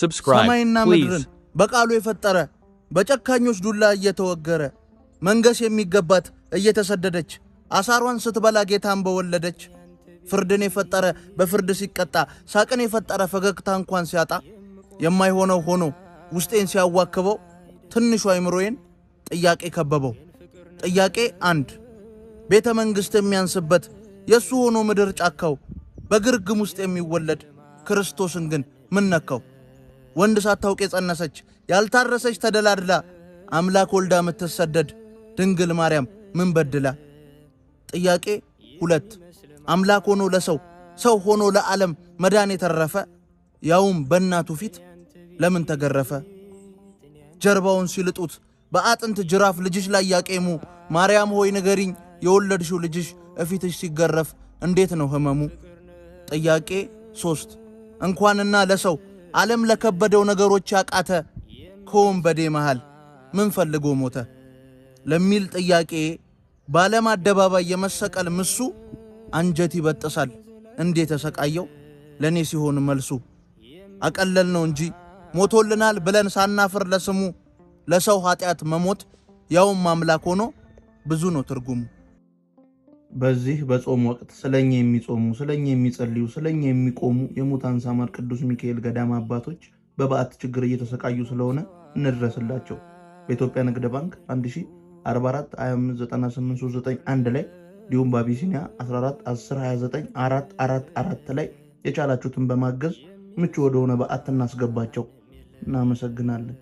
subscribe, ሰማይና please. ምድርን በቃሉ የፈጠረ በጨካኞች ዱላ እየተወገረ መንገስ የሚገባት እየተሰደደች አሳሯን ስትበላ ጌታን በወለደች ፍርድን የፈጠረ በፍርድ ሲቀጣ ሳቅን የፈጠረ ፈገግታ እንኳን ሲያጣ የማይሆነው ሆኖ ውስጤን ሲያዋክበው ትንሹ አይምሮዬን ጥያቄ ከበበው። ጥያቄ 1 ቤተ መንግስት የሚያንስበት የሱ ሆኖ ምድር ጫካው በግርግም ውስጥ የሚወለድ ክርስቶስን ግን ምን ነካው? ወንድ ሳታውቅ የጸነሰች ያልታረሰች ተደላድላ አምላክ ወልዳ የምትሰደድ ድንግል ማርያም ምን በድላ? ጥያቄ 2 አምላክ ሆኖ ለሰው ሰው ሆኖ ለዓለም መዳን የተረፈ ያውም በእናቱ ፊት ለምን ተገረፈ? ጀርባውን ሲልጡት በአጥንት ጅራፍ ልጅሽ ላይ ያቄሙ ማርያም ሆይ ንገሪኝ የወለድሽው ልጅሽ እፊትሽ ሲገረፍ እንዴት ነው ህመሙ? ጥያቄ 3 እንኳንና ለሰው ዓለም ለከበደው ነገሮች ያቃተ ከወንበዴ መሃል ምን ፈልጎ ሞተ ለሚል ጥያቄ በዓለም አደባባይ የመሰቀል ምሱ አንጀት ይበጥሳል እንዴት ተሰቃየው ለኔ ሲሆን መልሱ። አቀለል ነው እንጂ ሞቶልናል ብለን ሳናፍር ለስሙ ለሰው ኃጢአት መሞት ያውም አምላክ ሆኖ ብዙ ነው ትርጉሙ። በዚህ በጾም ወቅት ስለኛ የሚጾሙ ስለኛ የሚጸልዩ ስለኛ የሚቆሙ የሙታን ሳማር ቅዱስ ሚካኤል ገዳም አባቶች በበዓት ችግር እየተሰቃዩ ስለሆነ እንድረስላቸው። በኢትዮጵያ ንግድ ባንክ 1044259839 ላይ እንዲሁም በአቢሲኒያ 1410294444 ላይ የቻላችሁትን በማገዝ ምቹ ወደሆነ በዓት እናስገባቸው። እናመሰግናለን።